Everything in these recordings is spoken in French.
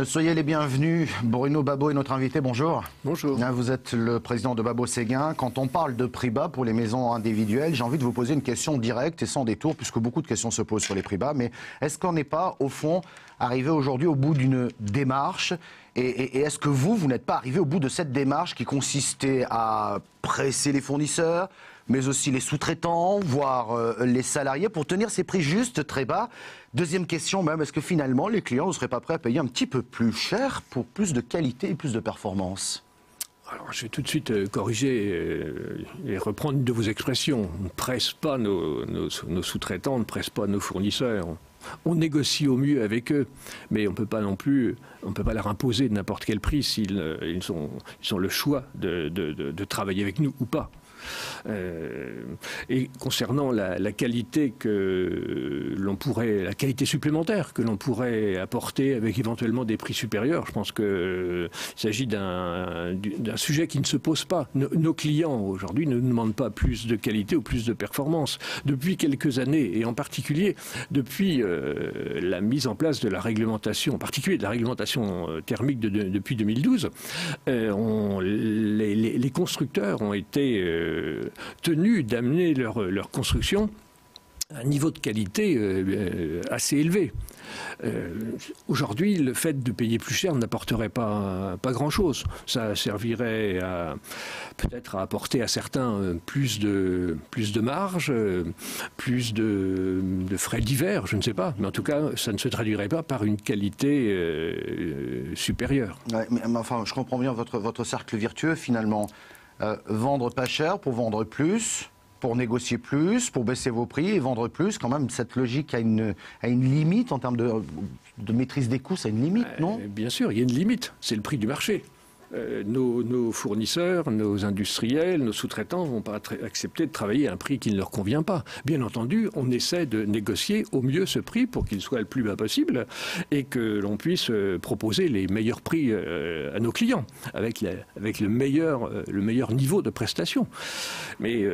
Soyez les bienvenus. Bruno Babot est notre invité. Bonjour. Bonjour. Vous êtes le président de Babot Séguin. Quand on parle de prix bas pour les maisons individuelles, j'ai envie de vous poser une question directe et sans détour, puisque beaucoup de questions se posent sur les prix bas. Mais est-ce qu'on n'est pas, au fond, arrivé aujourd'hui au bout d'une démarche? Et est-ce que vous n'êtes pas arrivé au bout de cette démarche qui consistait à presser les fournisseurs, mais aussi les sous-traitants, voire les salariés, pour tenir ces prix justes, très bas? Deuxième question même, est-ce que finalement les clients ne seraient pas prêts à payer un petit peu plus cher pour plus de qualité et plus de performance? Alors, je vais tout de suite corriger et reprendre une de vos expressions. On ne presse pas nos sous-traitants, on ne presse pas nos fournisseurs. On négocie au mieux avec eux, mais on ne peut pas non plus, on peut pas leur imposer n'importe quel prix s'ils ont le choix de travailler avec nous ou pas. Et concernant la qualité la qualité supplémentaire que l'on pourrait apporter avec éventuellement des prix supérieurs, je pense qu'il s'agit d'un sujet qui ne se pose pas. Nos clients aujourd'hui ne nous demandent pas plus de qualité ou plus de performance. Depuis quelques années, et en particulier depuis la mise en place de la réglementation, en particulier de la réglementation thermique depuis 2012, les constructeurs ont été tenus d'amener leur construction à un niveau de qualité assez élevé. Aujourd'hui, le fait de payer plus cher n'apporterait pas grand-chose. Ça servirait peut-être à apporter à certains plus de marge, plus de frais divers, je ne sais pas. Mais en tout cas, ça ne se traduirait pas par une qualité supérieure. Ouais, mais enfin, je comprends bien votre cercle virtueux, finalement. Vendre pas cher pour vendre plus, pour négocier plus, pour baisser vos prix et vendre plus, quand même, cette logique a une limite en termes de maîtrise des coûts, ça a une limite, non? Bien sûr, il y a une limite, c'est le prix du marché. Nos fournisseurs, nos industriels, nos sous-traitants ne vont pas accepter de travailler à un prix qui ne leur convient pas. Bien entendu, on essaie de négocier au mieux ce prix pour qu'il soit le plus bas possible et que l'on puisse proposer les meilleurs prix à nos clients avec le meilleur niveau de prestation. Mais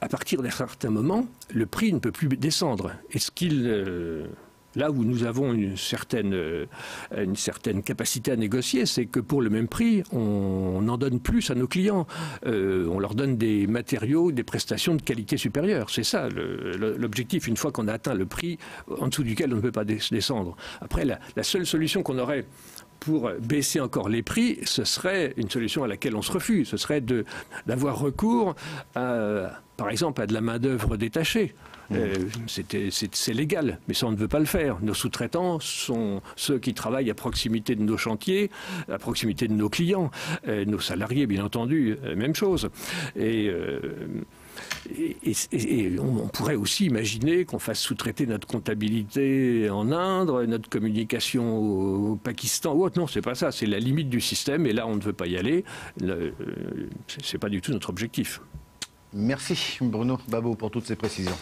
à partir d'un certain moment, le prix ne peut plus descendre. Là où nous avons une certaine capacité à négocier, c'est que pour le même prix, on en donne plus à nos clients. On leur donne des matériaux, des prestations de qualité supérieure. C'est ça l'objectif, une fois qu'on a atteint le prix en dessous duquel on ne peut pas descendre. Après, la seule solution qu'on aurait pour baisser encore les prix, ce serait une solution à laquelle on se refuse. Ce serait d'avoir recours, par exemple, à de la main-d'œuvre détachée. C'est légal, mais ça, on ne veut pas le faire. Nos sous-traitants sont ceux qui travaillent à proximité de nos chantiers, à proximité de nos clients. Nos salariés, bien entendu, même chose. Et on pourrait aussi imaginer qu'on fasse sous-traiter notre comptabilité en Inde, notre communication au Pakistan ou autre. Non, c'est pas ça. C'est la limite du système. Et là, on ne veut pas y aller. C'est pas du tout notre objectif. Merci Bruno Babot pour toutes ces précisions.